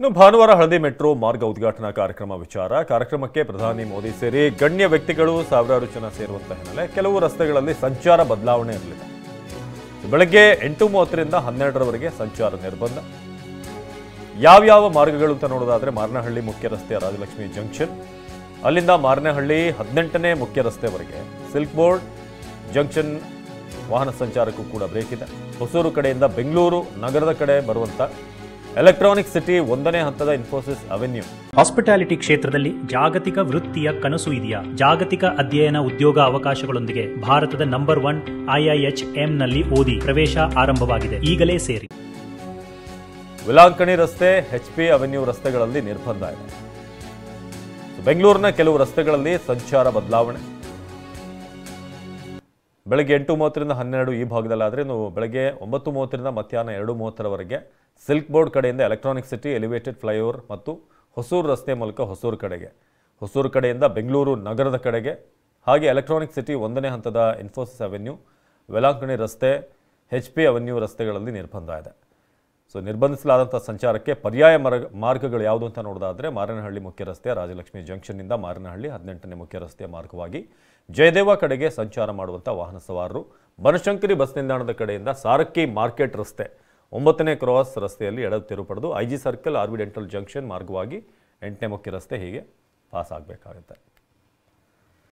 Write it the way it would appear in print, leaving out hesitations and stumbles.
ಇನ್ನು ಭಾನುವಾರ ಹಳದಿ ಮೆಟ್ರೋ ಮಾರ್ಗ ಉದ್ಘಾಟನಾ ಕಾರ್ಯಕ್ರಮಕ್ಕೆ ಪ್ರಧಾನಿ ಮೋದಿ ಸೇರಿ ಗಣ್ಯ ವ್ಯಕ್ತಿಗಳು ಸಾವಿರಾರು ಜನ ಸೇರುವಂತಹ ಹಿನ್ನೆಲೆ ಕೆಲವು ರಸ್ತೆಗಳಲ್ಲಿ ಸಂಚಾರ ಬದಲಾವಣೆ ಇರಲಿದೆ. ಬೆಳಗ್ಗೆ 8:30ರಿಂದ 12ರವರೆಗೆ ಸಂಚಾರ ನಿರ್ಬಂಧ. ಯಾವ ಮಾರ್ಗಗಳು ಅಂತ ನೋಡೋದಾದ್ರೆ ಮಾರನಹಳ್ಳಿ ಮುಖ್ಯ ರಸ್ತೆಯ ರಾಜಲಕ್ಷ್ಮಿ ಜಂಕ್ಷನ್, ಅಲ್ಲಿಂದ ಮಾರನಹಳ್ಳಿ 18ನೇ ಮುಖ್ಯ ರಸ್ತೆವರೆಗೆ, ಸಿಲ್ಕ್ ಬೋರ್ಡ್ ಜಂಕ್ಷನ್ ವಾಹನ ಸಂಚಾರಕ್ಕೂ ಕೂಡ ಬ್ರೇಕ್ ಇದೆ. ಹೊಸೂರು ಕಡೆಯಿಂದ ಬೆಂಗಳೂರು ನಗರದ ಕಡೆ ಬರುವಂತ ಎಲೆಕ್ಟ್ರಾನಿಕ್ ಸಿಟಿ 1ನೇ ಹಂತದ ಇನ್ಫೋಸಿಸ್ ಅವೆನ್ಯೂ. ಹಾಸ್ಪಿಟಾಲಿಟಿ ಕ್ಷೇತ್ರದಲ್ಲಿ ಜಾಗತಿಕ ವೃತ್ತಿಯ ಕನಸು ಇದೆಯಾ? ಜಾಗತಿಕ ಅಧ್ಯಯನ ಉದ್ಯೋಗ ಅವಕಾಶಗಳೊಂದಿಗೆ ಭಾರತದ ನಂಬರ್ 1 IIHM ನಲ್ಲಿ ಓದಿ. ಪ್ರವೇಶ ಆರಂಭವಾಗಿದೆ, ಈಗಲೇ ಸೇರಿ. ವಿಲಾಂಕಣಿ ರಸ್ತೆ, HP ಅವೆನ್ಯೂ ರಸ್ತೆಗಳಲ್ಲಿ ನಿರ್ಬಂಧ ಇದೆ. ಬೆಂಗಳೂರಿನ ಕೆಲವು ರಸ್ತೆಗಳಲ್ಲಿ ಸಂಚಾರ ಬದಲಾವಣೆ. ಬೆಳಗ್ಗೆ 8:30ರಿಂದ 12 ಈ ಭಾಗದಲ್ಲಾದರೆ ಬೆಳಗ್ಗೆ 9:30ರಿಂದ ಮಧ್ಯಾಹ್ನ 2:30ರವರೆಗೆ ಸಿಲ್ಕ್ ಬೋರ್ಡ್ ಕಡೆಯಿಂದ ಎಲೆಕ್ಟ್ರಾನಿಕ್ ಸಿಟಿ, ಎಲಿವೇಟೆಡ್ ಫ್ಲೈಓವರ್ ಮತ್ತು ಹೊಸೂರು ರಸ್ತೆ ಮೂಲಕ ಹೊಸೂರು ಕಡೆಗೆ, ಹೊಸೂರು ಕಡೆಯಿಂದ ಬೆಂಗಳೂರು ನಗರದ ಕಡೆಗೆ, ಹಾಗೆ ಎಲೆಕ್ಟ್ರಾನಿಕ್ ಸಿಟಿ 1ನೇ ಹಂತದ ಇನ್ಫೋಸಿಸ್ ಅವೆನ್ಯೂ, ವೆಲಾಂಕಣಿ ರಸ್ತೆ, HP ಅವೆನ್ಯೂ ರಸ್ತೆಗಳಲ್ಲಿ ನಿರ್ಬಂಧ ಇದೆ. ಸೊ ನಿರ್ಬಂಧಿಸಲಾದಂಥ ಸಂಚಾರಕ್ಕೆ ಪರ್ಯಾಯ ಮಾರ್ಗಗಳು ಯಾವುದು ಅಂತ ನೋಡೋದಾದರೆ ಮಾರನಹಳ್ಳಿ ಮುಖ್ಯ ರಸ್ತೆಯ ರಾಜಲಕ್ಷ್ಮಿ ಜಂಕ್ಷನ್ನಿಂದ ಮಾರನಹಳ್ಳಿ 18ನೇ ಮುಖ್ಯ ರಸ್ತೆಯ ಮಾರ್ಗವಾಗಿ ಜಯದೇವ ಕಡೆಗೆ ಸಂಚಾರ ಮಾಡುವಂಥ ವಾಹನ ಸವಾರರು ಬನಶಂಕರಿ ಬಸ್ ನಿಲ್ದಾಣದ ಕಡೆಯಿಂದ ಸಾರಕ್ಕಿ ಮಾರ್ಕೆಟ್ ರಸ್ತೆ 9ನೇ ಕ್ರಾಸ್ ರಸ್ತೆಯಲ್ಲಿ ಎಡ ತಿರುವು ಪಡೆದು IG circle, RV dental junction ಮಾರ್ಗವಾಗಿ 8ನೇ ಮುಖ್ಯ ರಸ್ತೆ ಹೀಗೆ ಪಾಸ್ ಆಗಬೇಕಾಗುತ್ತೆ.